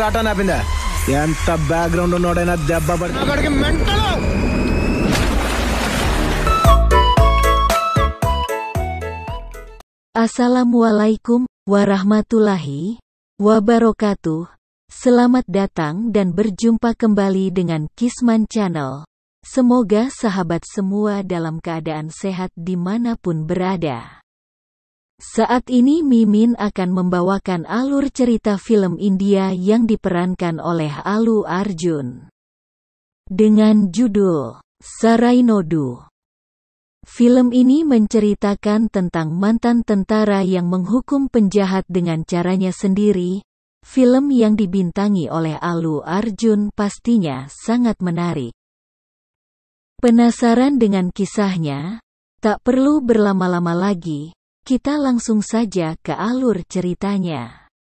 రాటా నాపిందా ఎంత బ్యాక్గ్రౌండ్ ఉన్నోడైనా దెబ్బ పడి mental. Assalamualaikum warahmatullahi wabarakatuh. Selamat datang dan berjumpa kembali dengan Kisman Channel. Semoga sahabat semua dalam keadaan sehat dimanapun berada. Saat ini Mimin akan membawakan alur cerita film India yang diperankan oleh Allu Arjun. Dengan judul Sarainodu. Film ini menceritakan tentang mantan tentara yang menghukum penjahat dengan caranya sendiri. Film yang dibintangi oleh Allu Arjun pastinya sangat menarik. Penasaran dengan kisahnya? Tak perlu berlama-lama lagi, kita langsung saja ke alur ceritanya.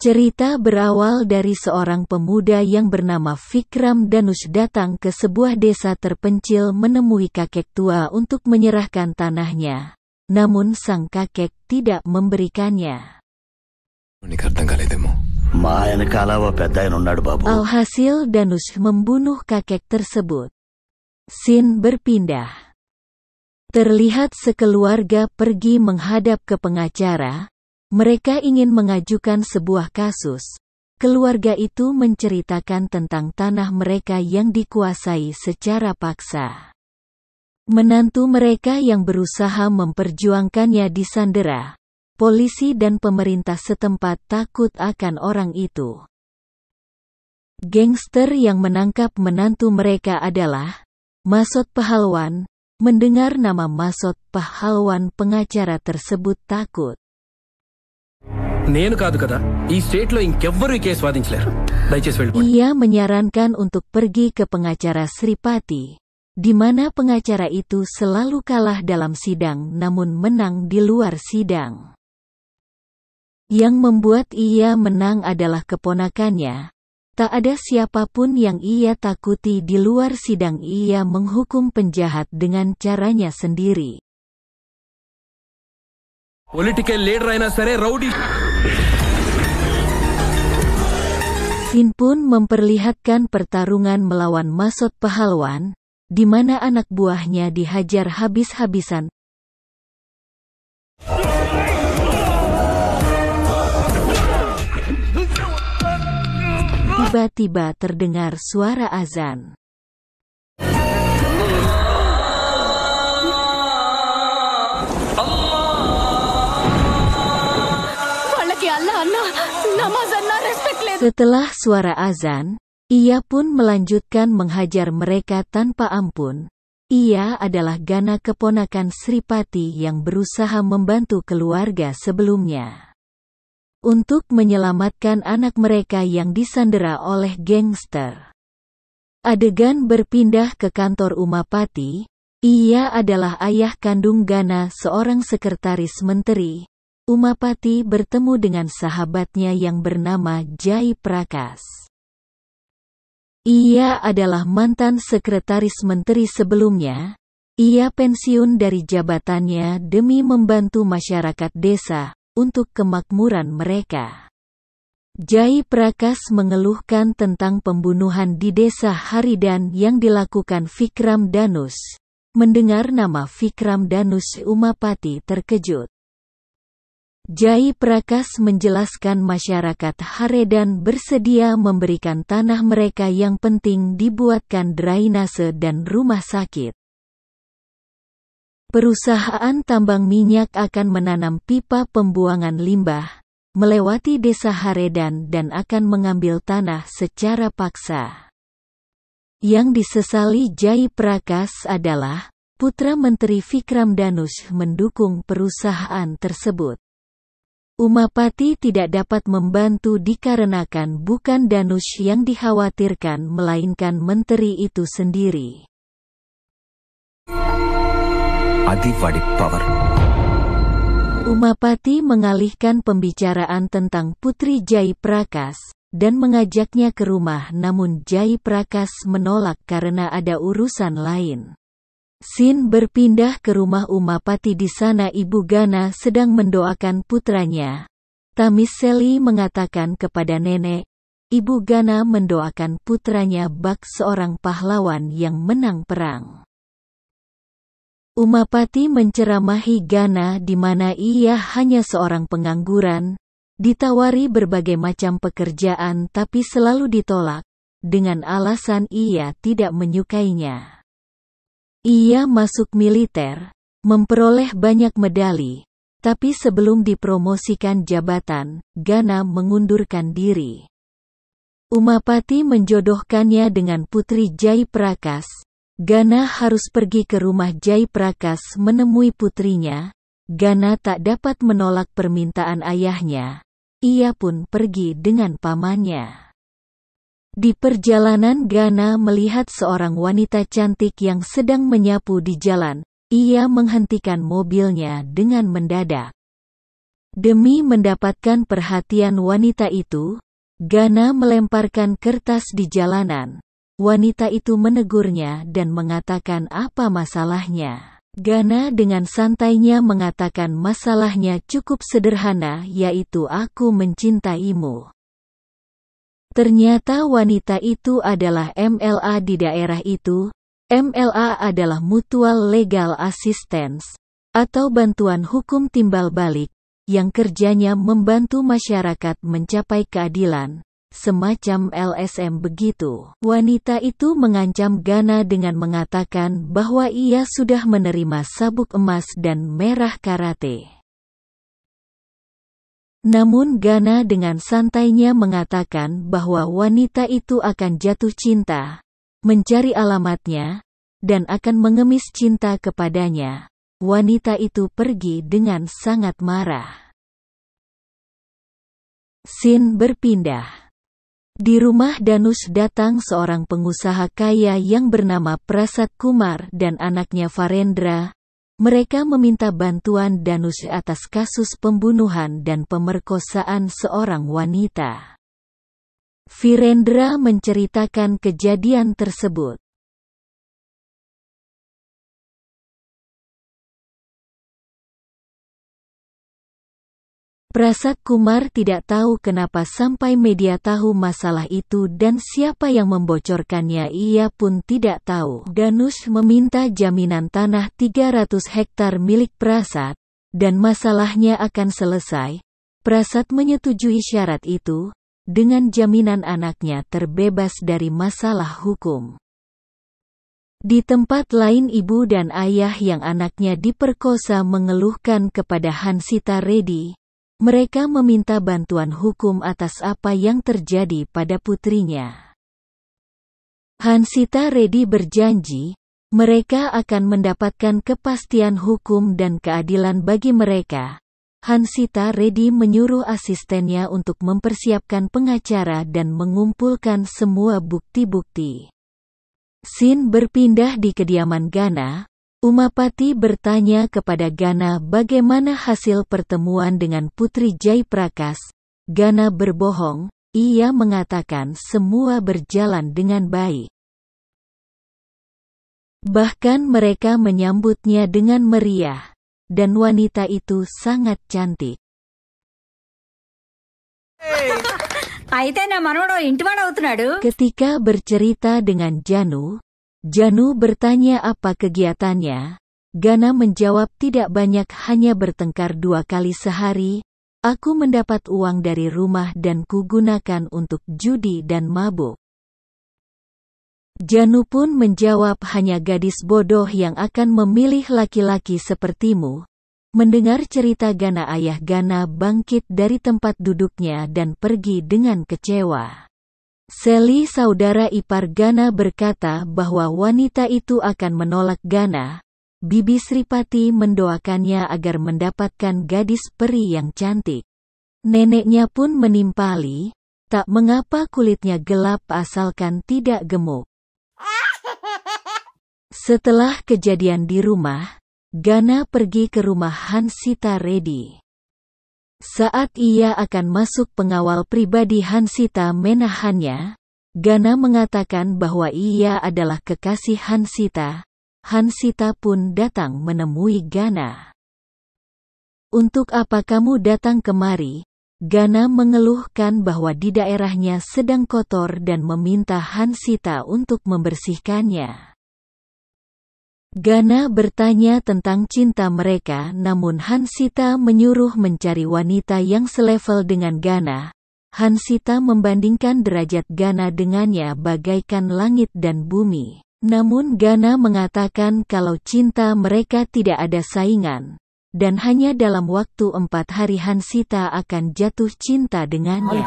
Cerita berawal dari seorang pemuda yang bernama Vikram Dhanush datang ke sebuah desa terpencil menemui kakek tua untuk menyerahkan tanahnya. Namun sang kakek tidak memberikannya. Alhasil Dhanush membunuh kakek tersebut. Scene berpindah. Terlihat sekeluarga pergi menghadap ke pengacara. Mereka ingin mengajukan sebuah kasus. Keluarga itu menceritakan tentang tanah mereka yang dikuasai secara paksa. Menantu mereka yang berusaha memperjuangkannya disandera. Polisi dan pemerintah setempat takut akan orang itu. Gangster yang menangkap menantu mereka adalah Masot Pahalwan. Mendengar nama Masot Pahalwan, pengacara tersebut takut. Ia menyarankan untuk pergi ke pengacara Sripati, di mana pengacara itu selalu kalah dalam sidang namun menang di luar sidang. Yang membuat ia menang adalah keponakannya. Tak ada siapapun yang ia takuti di luar sidang. Ia menghukum penjahat dengan caranya sendiri. Scene pun memperlihatkan pertarungan melawan Masot Pahalwan, di mana anak buahnya dihajar habis-habisan. Tiba-tiba terdengar suara azan. Setelah suara azan, ia pun melanjutkan menghajar mereka tanpa ampun. Ia adalah Gana, keponakan Sripati yang berusaha membantu keluarga sebelumnya untuk menyelamatkan anak mereka yang disandera oleh gangster. Adegan berpindah ke kantor Umapati. Ia adalah ayah kandung Gana, seorang sekretaris menteri. Umapati bertemu dengan sahabatnya yang bernama Jai Prakash. Ia adalah mantan sekretaris menteri sebelumnya. Ia pensiun dari jabatannya demi membantu masyarakat desa untuk kemakmuran mereka. Jai Prakash mengeluhkan tentang pembunuhan di desa Haridan yang dilakukan Vikram Dhanush. Mendengar nama Vikram Dhanush, Umapati terkejut. Jai Prakash menjelaskan masyarakat Haridan bersedia memberikan tanah mereka yang penting dibuatkan drainase dan rumah sakit. Perusahaan tambang minyak akan menanam pipa pembuangan limbah melewati desa Haridan dan akan mengambil tanah secara paksa. Yang disesali Jai Prakash adalah putra Menteri Vikram Dhanush mendukung perusahaan tersebut. Umapati tidak dapat membantu dikarenakan bukan Dhanush yang dikhawatirkan melainkan menteri itu sendiri. Umapati mengalihkan pembicaraan tentang putri Jai Prakash. dan mengajaknya ke rumah, namun Jai Prakas menolak karena ada urusan lain. Scene berpindah ke rumah Umapati. Di sana Ibu Gana sedang mendoakan putranya. Tamiseli mengatakan kepada nenek, Ibu Gana mendoakan putranya bak seorang pahlawan yang menang perang. Umapati menceramahi Gana di mana ia hanya seorang pengangguran, ditawari berbagai macam pekerjaan tapi selalu ditolak, dengan alasan ia tidak menyukainya. Ia masuk militer, memperoleh banyak medali, tapi sebelum dipromosikan jabatan, Gana mengundurkan diri. Umapati menjodohkannya dengan putri Jai Prakas. Gana harus pergi ke rumah Jai Prakas menemui putrinya. Gana tak dapat menolak permintaan ayahnya. Ia pun pergi dengan pamannya. Di perjalanan Gana melihat seorang wanita cantik yang sedang menyapu di jalan. Ia menghentikan mobilnya dengan mendadak. Demi mendapatkan perhatian wanita itu, Gana melemparkan kertas di jalanan. Wanita itu menegurnya dan mengatakan apa masalahnya. Gana dengan santainya mengatakan masalahnya cukup sederhana, yaitu aku mencintaimu. Ternyata wanita itu adalah MLA di daerah itu. MLA adalah Mutual Legal Assistance, atau bantuan hukum timbal balik, yang kerjanya membantu masyarakat mencapai keadilan. Semacam LSM begitu. Wanita itu mengancam Gana dengan mengatakan bahwa ia sudah menerima sabuk emas dan merah karate. Namun Gana dengan santainya mengatakan bahwa wanita itu akan jatuh cinta, mencari alamatnya, dan akan mengemis cinta kepadanya. Wanita itu pergi dengan sangat marah. Scene berpindah. Di rumah Danus datang seorang pengusaha kaya yang bernama Prasad Kumar dan anaknya Farendra. Mereka meminta bantuan Danus atas kasus pembunuhan dan pemerkosaan seorang wanita. Virendra menceritakan kejadian tersebut. Prasad Kumar tidak tahu kenapa sampai media tahu masalah itu dan siapa yang membocorkannya, ia pun tidak tahu. Danus meminta jaminan tanah 300 hektar milik Prasad, dan masalahnya akan selesai. Prasad menyetujui syarat itu, dengan jaminan anaknya terbebas dari masalah hukum. Di tempat lain ibu dan ayah yang anaknya diperkosa mengeluhkan kepada Hansita Reddy. Mereka meminta bantuan hukum atas apa yang terjadi pada putrinya. Hansita Reddy berjanji, mereka akan mendapatkan kepastian hukum dan keadilan bagi mereka. Hansita Reddy menyuruh asistennya untuk mempersiapkan pengacara dan mengumpulkan semua bukti-bukti. Scene berpindah di kediaman Gana. Umapati bertanya kepada Gana bagaimana hasil pertemuan dengan putri Jai Prakas. Gana berbohong, ia mengatakan semua berjalan dengan baik. Bahkan mereka menyambutnya dengan meriah, dan wanita itu sangat cantik. Ketika bercerita dengan Janu bertanya apa kegiatannya. Gana menjawab tidak banyak, hanya bertengkar 2 kali sehari. Aku mendapat uang dari rumah dan kugunakan untuk judi dan mabuk. Janu pun menjawab hanya gadis bodoh yang akan memilih laki-laki sepertimu. Mendengar cerita Gana, ayah Gana bangkit dari tempat duduknya dan pergi dengan kecewa. Sally, saudara ipar Gana, berkata bahwa wanita itu akan menolak Gana. Bibi Sripati mendoakannya agar mendapatkan gadis peri yang cantik. Neneknya pun menimpali, tak mengapa kulitnya gelap asalkan tidak gemuk. Setelah kejadian di rumah, Gana pergi ke rumah Hansita Reddy. Saat ia akan masuk, pengawal pribadi Hansita menahannya. Gana mengatakan bahwa ia adalah kekasih Hansita. Hansita pun datang menemui Gana. "Untuk apa kamu datang kemari?" Gana mengeluhkan bahwa di daerahnya sedang kotor dan meminta Hansita untuk membersihkannya. Gana bertanya tentang cinta mereka, namun Hansita menyuruh mencari wanita yang selevel dengan Gana. Hansita membandingkan derajat Gana dengannya bagaikan langit dan bumi. Namun Gana mengatakan kalau cinta mereka tidak ada saingan, dan hanya dalam waktu 4 hari Hansita akan jatuh cinta dengannya.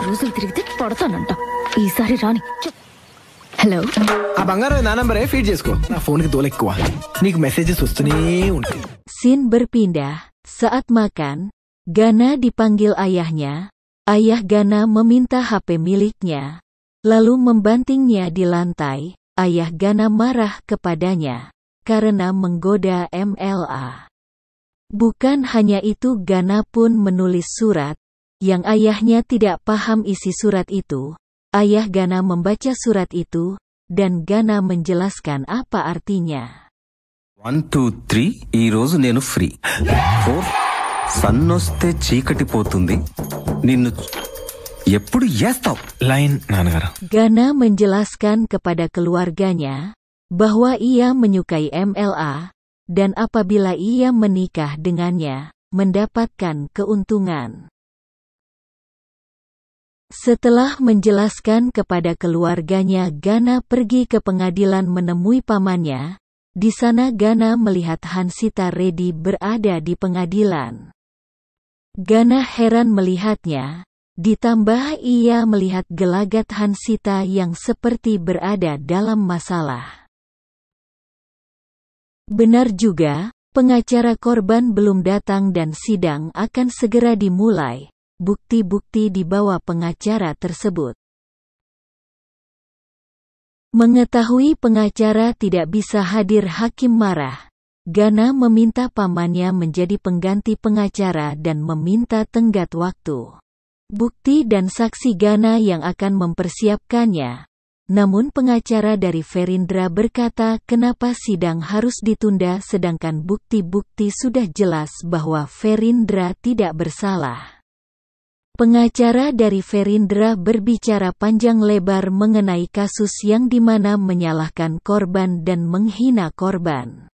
Hello ఆ బంగారం నా నంబరే ఫీడ్ చేసుకో. నా ఫోన్కి తోలెక్కువ, నీకు మెసేజెస్ వస్తూనే ఉంటాయి. Scene berpindah. Saat makan, Gana dipanggil ayahnya. Ayah Gana meminta HP miliknya, lalu membantingnya di lantai. Ayah Gana marah kepadanya karena menggoda MLA. Bukan hanya itu, Gana pun menulis surat yang ayahnya tidak paham isi surat itu. Ayah Gana membaca surat itu, dan Gana menjelaskan apa artinya. 1, 2, 3 ఈ రోజు నేను ఫ్రీ. 4 సన్నొస్తే చీకటి పోతుంది, నిన్ను ఎప్పుడు చేస్తావు లైన్ నాన్నగారు. Gana menjelaskan kepada keluarganya bahwa ia menyukai MLA, dan apabila ia menikah dengannya, mendapatkan keuntungan. Setelah menjelaskan kepada keluarganya, Gana pergi ke pengadilan menemui pamannya. Di sana Gana melihat Hansita Reddy berada di pengadilan. Gana heran melihatnya, ditambah ia melihat gelagat Hansita yang seperti berada dalam masalah. Benar juga, pengacara korban belum datang dan sidang akan segera dimulai. Bukti-bukti dibawa pengacara tersebut. Mengetahui pengacara tidak bisa hadir, hakim marah. Gana meminta pamannya menjadi pengganti pengacara dan meminta tenggat waktu. Bukti dan saksi Gana yang akan mempersiapkannya. Namun pengacara dari Ferindra berkata kenapa sidang harus ditunda sedangkan bukti-bukti sudah jelas bahwa Ferindra tidak bersalah. Pengacara dari Ferindra berbicara panjang lebar mengenai kasus yang dimana menyalahkan korban dan menghina korban.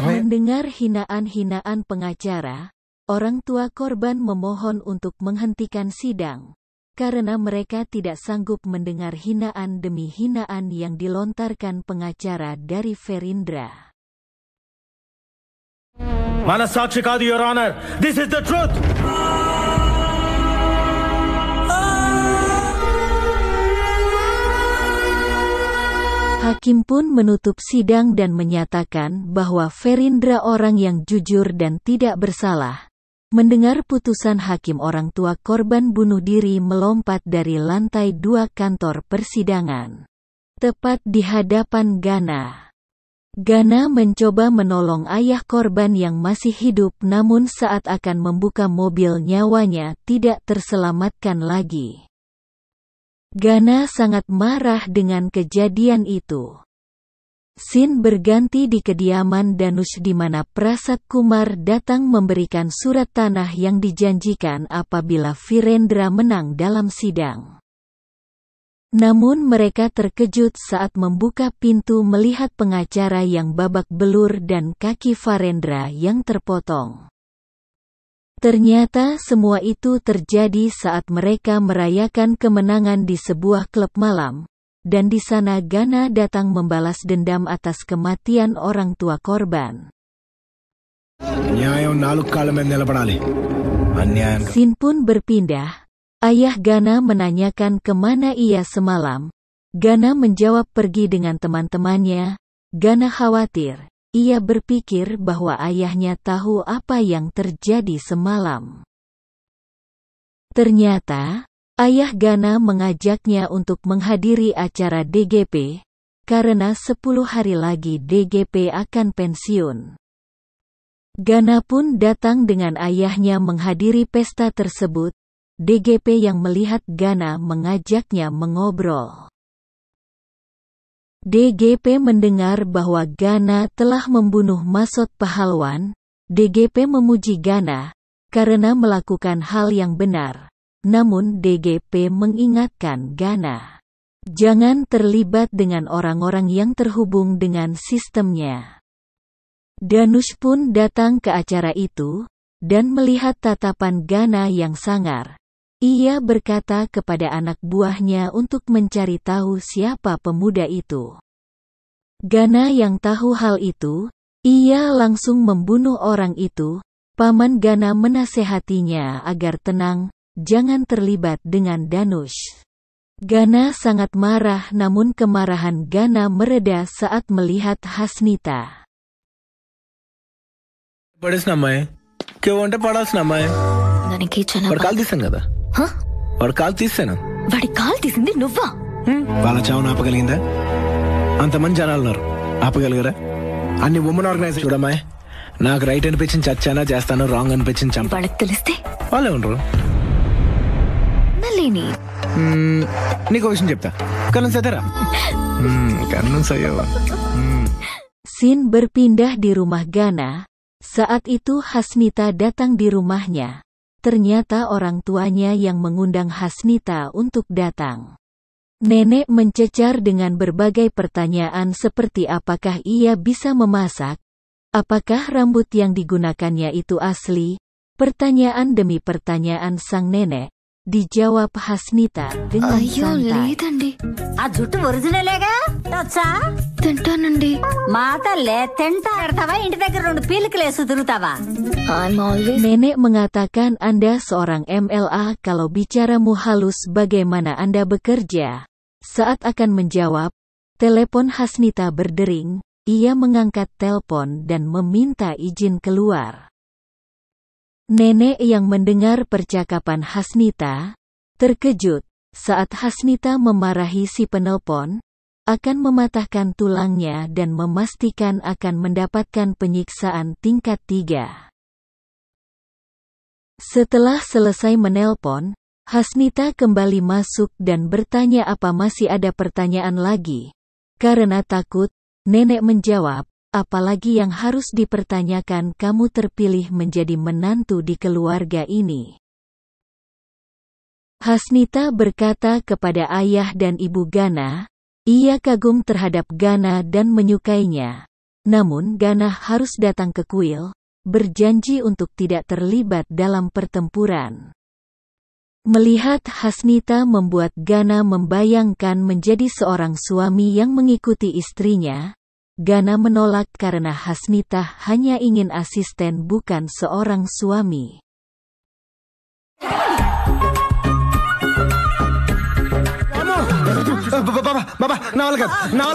Mendengar hinaan-hinaan pengacara, orang tua korban memohon untuk menghentikan sidang, karena mereka tidak sanggup mendengar hinaan demi hinaan yang dilontarkan pengacara dari Ferindra. Mana sakshi kaadu, Your Honor. This is the truth. Hakim pun menutup sidang dan menyatakan bahwa Ferindra orang yang jujur dan tidak bersalah. Mendengar putusan hakim, orang tua korban bunuh diri melompat dari lantai 2 kantor persidangan. Tepat di hadapan Gana. Gana mencoba menolong ayah korban yang masih hidup, namun saat akan membuka mobil nyawanya tidak terselamatkan lagi. Gana sangat marah dengan kejadian itu. Scene berganti di kediaman Danush di mana Prasad Kumar datang memberikan surat tanah yang dijanjikan apabila Virendra menang dalam sidang. Namun mereka terkejut saat membuka pintu melihat pengacara yang babak belur dan kaki Virendra yang terpotong. Ternyata semua itu terjadi saat mereka merayakan kemenangan di sebuah klub malam, dan di sana Gana datang membalas dendam atas kematian orang tua korban. Scene pun berpindah. Ayah Gana menanyakan kemana ia semalam. Gana menjawab pergi dengan teman-temannya. Gana khawatir. Ia berpikir bahwa ayahnya tahu apa yang terjadi semalam. Ternyata, ayah Gana mengajaknya untuk menghadiri acara DGP. karena 10 hari lagi DGP akan pensiun. Gana pun datang dengan ayahnya menghadiri pesta tersebut. DGP yang melihat Gana mengajaknya mengobrol. DGP mendengar bahwa Gana telah membunuh Masot Pahalwan. DGP memuji Gana karena melakukan hal yang benar. Namun DGP mengingatkan Gana, jangan terlibat dengan orang-orang yang terhubung dengan sistemnya. Danush pun datang ke acara itu, dan melihat tatapan Gana yang sangar. Ia berkata kepada anak buahnya untuk mencari tahu siapa pemuda itu. Gana yang tahu hal itu, ia langsung membunuh orang itu. Paman Gana menasehatinya agar tenang, jangan terlibat dengan Danush. Gana sangat marah, namun kemarahan Gana mereda saat melihat Hasnita. పడేసిన అమ్మాయి కేవంటే పడాల్సిన అమ్మాయి దానికి చాలా వాడు కాలు తీసాను కదా హ? వాడు కాలు తీసాను వాడి కాల్ తీసింది నువ్వా? వాళ్ళ చావును ఆపగలిగిందా? అంతమంది జనాలు ఉన్నారు, ఆపగలిగరా? అన్ని ఉమెన్ ఆర్గనైజేషన్ చూడమ్మాయి, నాకు రైట్ అనిపించింది చచ్చానా చేస్తాను, రాంగ్ అనిపించింది చంప. వాళ్ళకి తెలిస్తే వాళ్ళే ఉండరు. నల్లిని నీకు విషయం చెప్తా, కన్ను సతరా కన్ను సయ్యో. Scene berpindah di rumah Gana. Saat itu Hasnita datang di rumahnya. Ternyata orang tuanya yang mengundang Hasnita untuk datang. Nenek mencecar dengan berbagai pertanyaan seperti apakah ia bisa memasak, apakah rambut yang digunakannya itu asli. Pertanyaan demi pertanyaan sang nenek dijawab Hasnita dengan అయ్యో santai. లేదండి, ఆ జుట్టు ఒరిజినలేగా వచ్చా తింటానండి. మా తల్లే తింటా పెడతావా ఇంటి దగ్గర 2 పీలికలేసి తిరుగుతావా I'm always Nenek mengatakan Anda seorang MLA kalau bicaramu halus bagaimana Anda bekerja. Saat akan menjawab, telepon Hasnita berdering, ia mengangkat telepon dan meminta izin keluar. Nenek yang mendengar percakapan Hasnita, terkejut saat Hasnita memarahi si penelpon, akan mematahkan tulangnya dan memastikan akan mendapatkan penyiksaan tingkat 3. Setelah selesai menelpon, Hasnita kembali masuk dan bertanya apa masih ada pertanyaan lagi. Karena takut, nenek menjawab, apalagi yang harus dipertanyakan, kamu terpilih menjadi menantu di keluarga ini. Hasnita berkata kepada ayah dan ibu Gana, ia kagum terhadap Gana dan menyukainya. Namun Gana harus datang ke kuil, berjanji untuk tidak terlibat dalam pertempuran. Melihat Hasnita membuat Gana membayangkan menjadi seorang suami yang mengikuti istrinya. Gana menolak karena Hasnita hanya ingin asisten bukan seorang suami.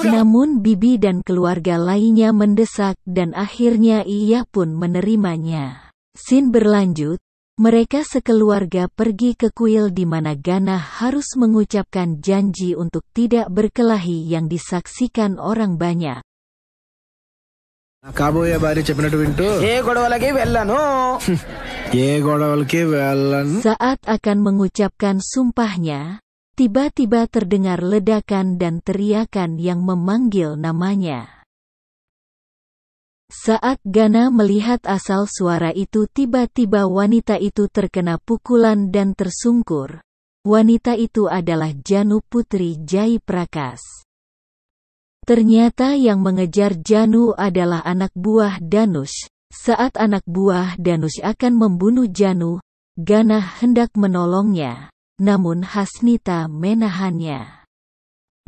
Namun Bibi dan keluarga lainnya mendesak dan akhirnya ia pun menerimanya. Scene berlanjut, mereka sekeluarga pergi ke kuil di mana Gana harus mengucapkan janji untuk tidak berkelahi yang disaksikan orang banyak. కాబోయే భార్య చెప్పినట్టు వింటూ ఏ గొడవలకి వెళ్ళను. Saat akan mengucapkan sumpahnya, tiba-tiba terdengar ledakan dan teriakan yang memanggil namanya. Saat Gana melihat asal suara itu, tiba-tiba wanita itu terkena pukulan dan tersungkur. Wanita itu adalah Janu Putri Jai Prakas. Ternyata yang mengejar Janu adalah anak buah Danush. Saat anak buah Danush akan membunuh Janu, Gana hendak menolongnya, namun Hasnita menahannya.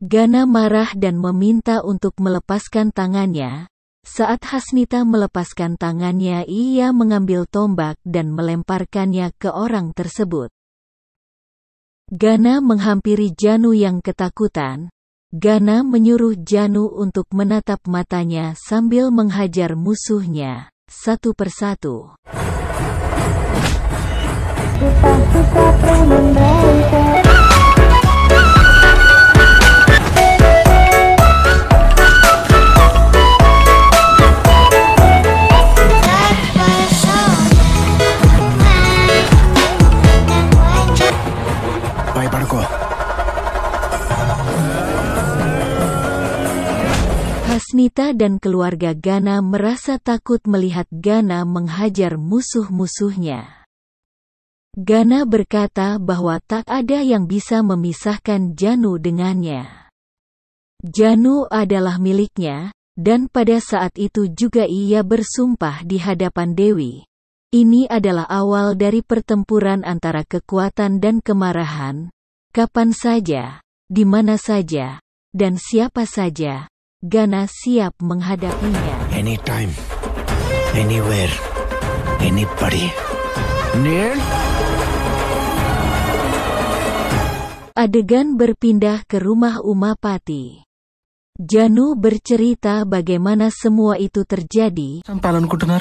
Gana marah dan meminta untuk melepaskan tangannya. Saat Hasnita melepaskan tangannya, ia mengambil tombak dan melemparkannya ke orang tersebut. Gana menghampiri Janu yang ketakutan. Gana menyuruh Janu untuk menatap matanya sambil menghajar musuhnya, satu persatu. Nita dan keluarga Gana merasa takut melihat Gana menghajar musuh-musuhnya. Gana berkata bahwa tak ada yang bisa memisahkan Janu dengannya. Janu adalah miliknya, dan pada saat itu juga ia bersumpah di hadapan Dewi. Ini adalah awal dari pertempuran antara kekuatan dan kemarahan. Kapan saja, di mana saja, dan siapa saja, Gana siap menghadapinya. Anytime, anywhere, anybody. Neil? Adegan berpindah ke rumah Umapati. Janu bercerita bagaimana semua itu terjadi. Sampalanku dengar.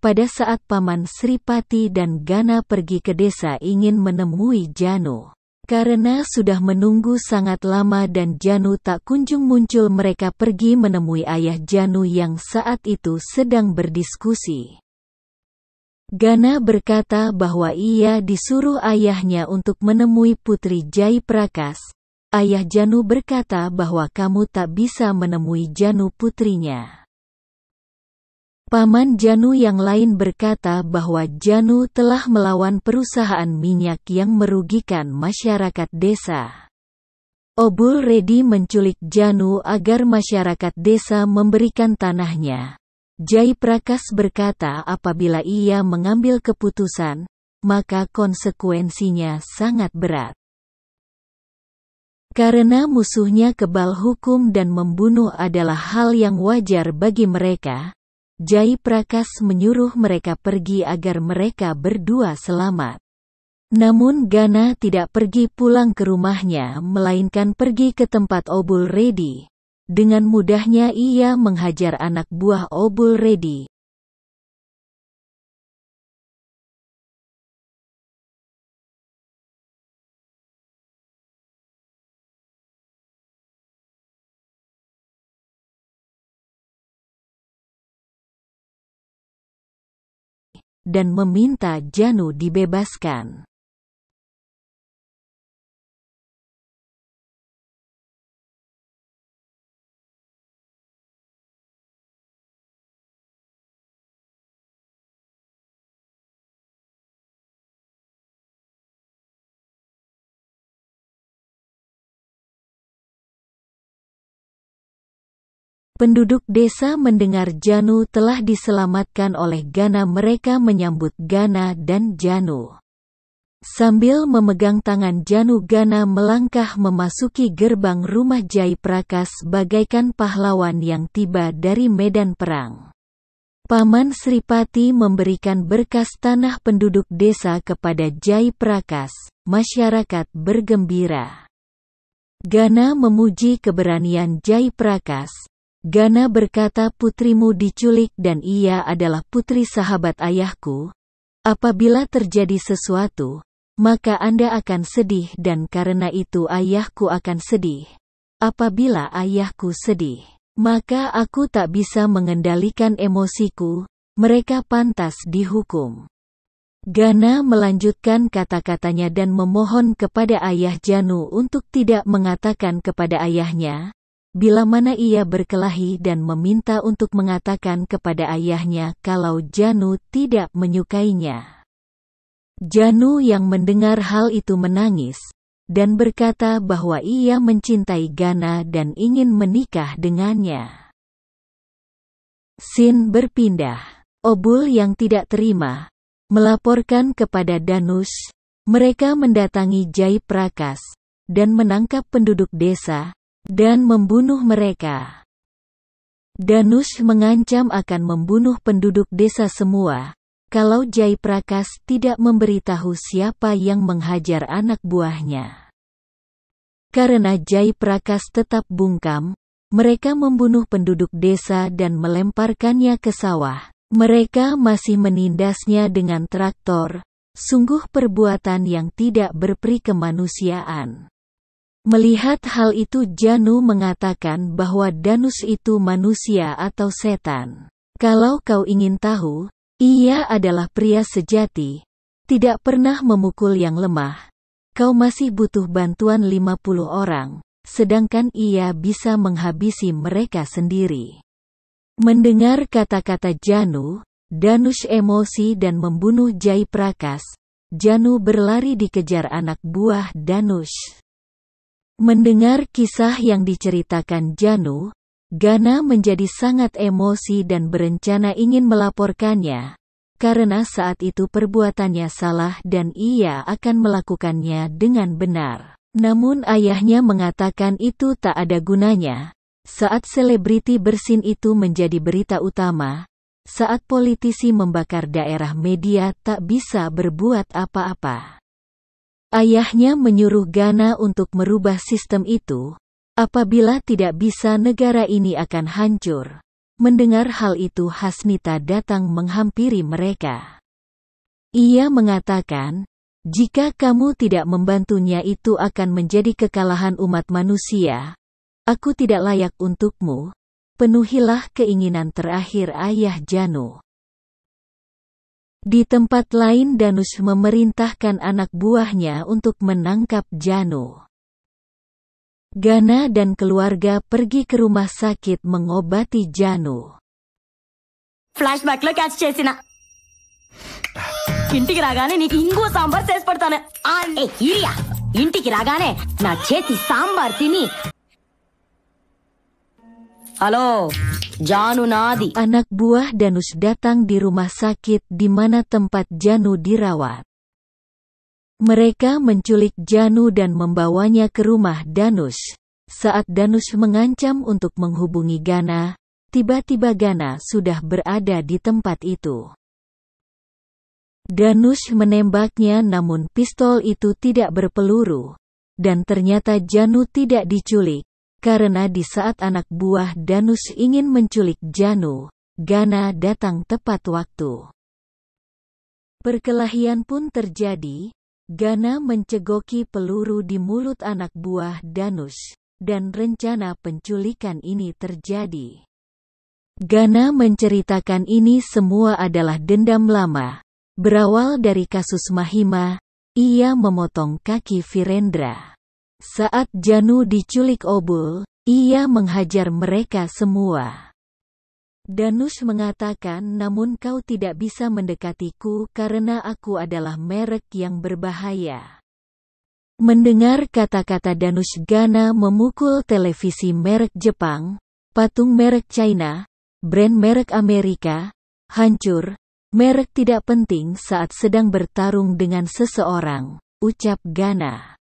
Pada saat Paman Sripati dan Gana pergi ke desa ingin menemui Janu. Karena sudah menunggu sangat lama dan Janu tak kunjung muncul, mereka pergi menemui ayah Janu yang saat itu sedang berdiskusi. Gana berkata bahwa ia disuruh ayahnya untuk menemui Putri Jai Prakas. Ayah Janu berkata bahwa kamu tak bisa menemui Janu putrinya. Paman Janu yang lain berkata bahwa Janu telah melawan perusahaan minyak yang merugikan masyarakat desa. Obul Redi menculik Janu agar masyarakat desa memberikan tanahnya. Jai Prakas berkata apabila ia mengambil keputusan, maka konsekuensinya sangat berat. Karena musuhnya kebal hukum dan membunuh adalah hal yang wajar bagi mereka, Jai Prakas menyuruh mereka pergi agar mereka berdua selamat. Namun Gana tidak pergi pulang ke rumahnya melainkan pergi ke tempat Obul Redi. Dengan mudahnya ia menghajar anak buah Obul Redi. Dan meminta Janu dibebaskan. Penduduk desa mendengar Janu telah diselamatkan oleh Gana. Mereka menyambut Gana dan Janu. Sambil memegang tangan Janu, Gana melangkah memasuki gerbang rumah Jai Prakas bagaikan pahlawan yang tiba dari medan perang. Paman Sripati memberikan berkas tanah penduduk desa kepada Jai Prakas. Masyarakat bergembira. Gana memuji keberanian Jai Prakas. Gana berkata putrimu diculik dan ia adalah putri sahabat ayahku. Apabila terjadi sesuatu, maka Anda akan sedih dan karena itu ayahku akan sedih. Apabila ayahku sedih, maka aku tak bisa mengendalikan emosiku, mereka pantas dihukum. Gana melanjutkan kata-katanya dan memohon kepada ayah Janu untuk tidak mengatakan kepada ayahnya bila mana ia berkelahi dan meminta untuk mengatakan kepada ayahnya kalau Janu tidak menyukainya. Janu yang mendengar hal itu menangis, dan berkata bahwa ia mencintai Gana dan ingin menikah dengannya. Scene berpindah. Obul yang tidak terima, melaporkan kepada Danush. Mereka mendatangi Jai Prakas, dan menangkap penduduk desa, dan membunuh mereka. Danush mengancam akan membunuh penduduk desa semua, kalau Jai Prakas tidak memberitahu siapa yang menghajar anak buahnya. Karena Jai Prakas tetap bungkam, mereka membunuh penduduk desa dan melemparkannya ke sawah. Mereka masih menindasnya dengan traktor, sungguh perbuatan yang tidak berperi kemanusiaan. Melihat hal itu Janu mengatakan bahwa Danush itu manusia atau setan. Kalau kau ingin tahu, ia adalah pria sejati, tidak pernah memukul yang lemah. Kau masih butuh bantuan 50 orang, sedangkan ia bisa menghabisi mereka sendiri. Mendengar kata-kata Janu, Danush emosi dan membunuh Jai Prakash. Janu berlari dikejar anak buah Danush. Mendengar kisah yang diceritakan Janu, Gana menjadi sangat emosi dan berencana ingin melaporkannya, karena saat itu perbuatannya salah dan ia akan melakukannya dengan benar. Namun ayahnya mengatakan itu tak ada gunanya. Saat selebriti bersin itu menjadi berita utama, saat politisi membakar daerah media tak bisa berbuat apa-apa. Ayahnya menyuruh Gana untuk merubah sistem itu, apabila tidak bisa negara ini akan hancur. Mendengar hal itu Hasnita datang menghampiri mereka. Ia mengatakan, jika kamu tidak membantunya itu akan menjadi kekalahan umat manusia. Aku tidak layak untukmu. Penuhilah keinginan terakhir ayah Janu. Di tempat lain Danush memerintahkan anak buahnya untuk menangkap Janu. Gana dan keluarga pergi ke rumah sakit mengobati Janu. ఫ్లాష్‌బ్యాక్‌లో క్యాచ్ చేసిన ఇంటికి రాగానే నీకు ఇంకో సాంబార్ చేసి పెడతాను. ఈరియా ఇంటికి రాగానే నా చేతి సాంబార్ తిని హలో Janu నాది. Anak buah Danush datang di rumah sakit di mana tempat Janu dirawat. Mereka menculik Janu dan membawanya ke rumah Danush. Saat Danush mengancam untuk menghubungi Gana, tiba-tiba Gana sudah berada di tempat itu. Danush menembaknya namun pistol itu tidak berpeluru, dan ternyata Janu tidak diculik, karena di saat anak buah Danush ingin menculik Janu, Gana datang tepat waktu. Perkelahian pun terjadi, Gana mencegoki peluru di mulut anak buah Danush, dan rencana penculikan ini terjadi. Gana menceritakan ini semua adalah dendam lama. Berawal dari kasus Mahima, ia memotong kaki Virendra. Saat Janu diculik Obul, ia menghajar mereka semua. Danush mengatakan, namun kau tidak bisa mendekatiku karena aku adalah merek yang berbahaya. Mendengar kata-kata Danush, Gana memukul televisi merek Jepang, patung merek China, brand merek Amerika, hancur. Merek tidak penting saat sedang bertarung dengan seseorang, ucap Gana.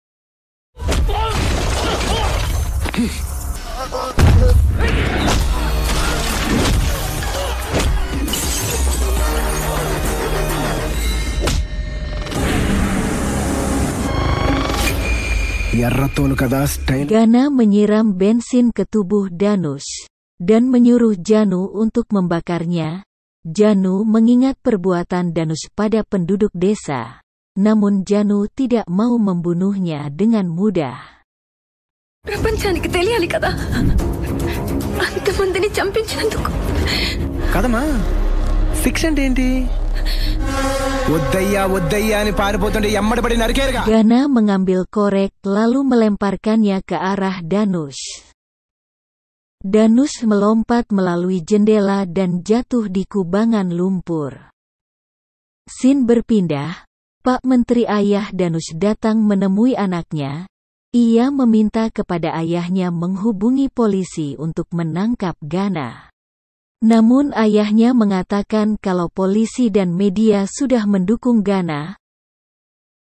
Gana menyiram bensin ke tubuh Danush, dan menyuruh Janu untuk membakarnya. Janu mengingat perbuatan Danush pada penduduk desa, namun Janu tidak mau membunuhnya dengan mudah. ప్రపంచానికి తెలియాలి కదా అంతమందిని చంపించినందుకు. కదమ్మా శిక్ష అంటే ఏంటి? వద్దయ్యా వద్దయ్యా అని పారిపోతుంటే ఎమ్మడిపడి నరికేరుగా. Gana mengambil korek lalu melemparkannya ke arah Danush. Danush melompat melalui jendela dan jatuh di kubangan lumpur. Scene berpindah, Pak Menteri ayah Danush datang menemui anaknya. Ia meminta kepada ayahnya menghubungi polisi untuk menangkap Gana. Namun ayahnya mengatakan kalau polisi dan media sudah mendukung Gana.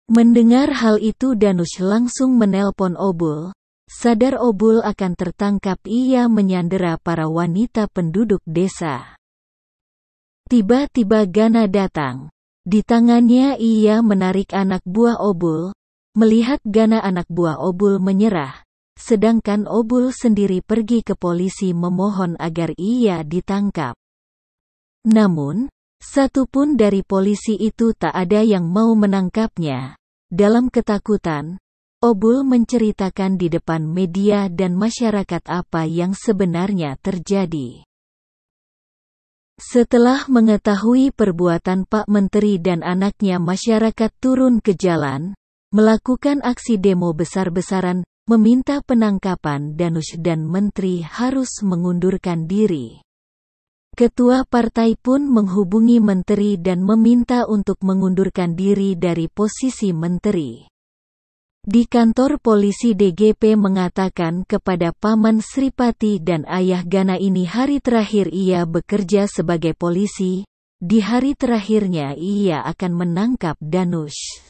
Mendengar hal itu Danush langsung menelpon Obul. Sadar Obul akan tertangkap, ia menyandera para wanita penduduk desa. Tiba-tiba Gana datang. Di tangannya ia menarik anak buah Obul. Melihat Gana, anak buah Obul menyerah. Sedangkan Obul sendiri pergi ke polisi memohon agar ia ditangkap. Namun, satu pun dari polisi itu tak ada yang mau menangkapnya. Dalam ketakutan, Obul menceritakan di depan media dan masyarakat apa yang sebenarnya terjadi. Setelah mengetahui perbuatan Pak Menteri dan anaknya, masyarakat turun ke jalan, melakukan aksi demo besar-besaran. meminta penangkapan Danush dan menteri harus mengundurkan diri. Ketua partai pun menghubungi menteri dan meminta untuk mengundurkan diri dari posisi menteri. Di kantor polisi DGP mengatakan kepada Paman Sripati dan ayah Gana ini hari terakhir ia bekerja sebagai polisi, di hari terakhirnya ia akan menangkap Danush.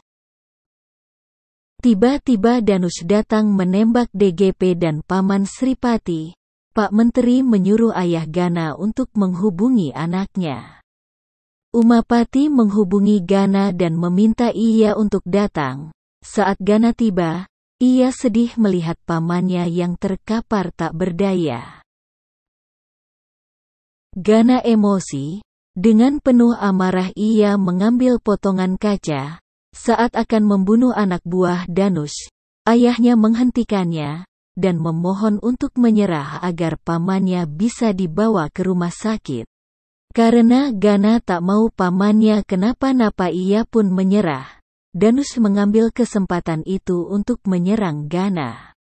Tiba-tiba Danush datang menembak DGP dan Paman Sripati. Pak Menteri menyuruh ayah Gana untuk menghubungi anaknya. Umapati menghubungi Gana dan meminta ia untuk datang. Saat Gana tiba, ia sedih melihat pamannya yang terkapar tak berdaya. Gana emosi, dengan penuh amarah ia mengambil potongan kaca. Saat akan membunuh anak buah Danush, ayahnya menghentikannya dan memohon untuk menyerah agar pamannya bisa dibawa ke rumah sakit. Karena Gana tak mau pamannya kenapa-napa ia pun menyerah. Danush mengambil kesempatan itu untuk menyerang Gana.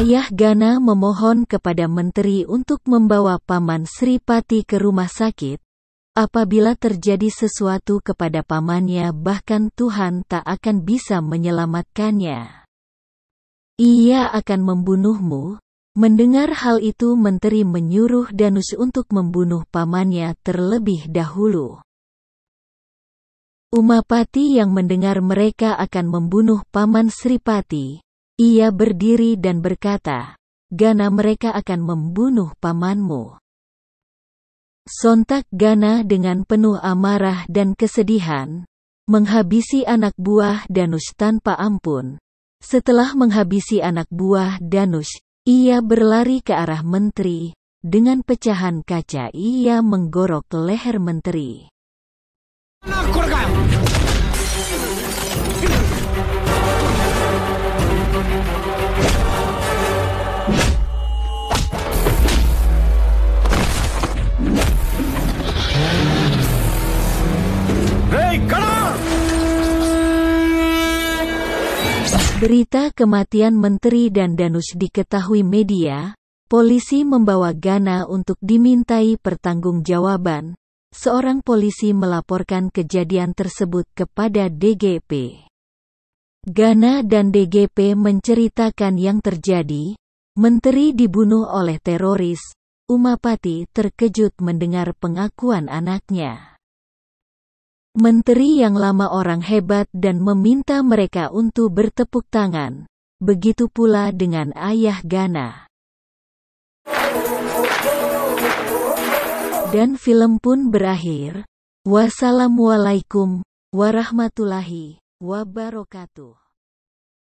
Ayah Gana memohon kepada menteri untuk membawa Paman Sripati ke rumah sakit. Apabila terjadi sesuatu kepada pamannya bahkan Tuhan tak akan bisa menyelamatkannya. Ia akan membunuhmu. Mendengar hal itu menteri menyuruh Danush untuk membunuh pamannya terlebih dahulu. Umapati yang mendengar mereka akan membunuh Paman Sripati. Ia berdiri dan berkata, Gana mereka akan membunuh pamanmu. Sontak Gana dengan penuh amarah dan kesedihan, menghabisi anak buah Danush tanpa ampun. Setelah menghabisi anak buah Danush, ia berlari ke arah menteri. Dengan pecahan kaca ia menggorok leher menteri. Berita kematian menteri dan Danush diketahui media, polisi membawa Gana untuk dimintai pertanggungjawaban. Seorang polisi melaporkan kejadian tersebut kepada DGP. Gana dan DGP menceritakan yang terjadi. Menteri dibunuh oleh teroris. Umapati terkejut mendengar pengakuan anaknya. Menteri yang lama orang hebat dan meminta mereka untuk bertepuk tangan. Begitu pula dengan ayah Gana. Dan film pun berakhir. Wassalamualaikum warahmatullahi wabarakatuh.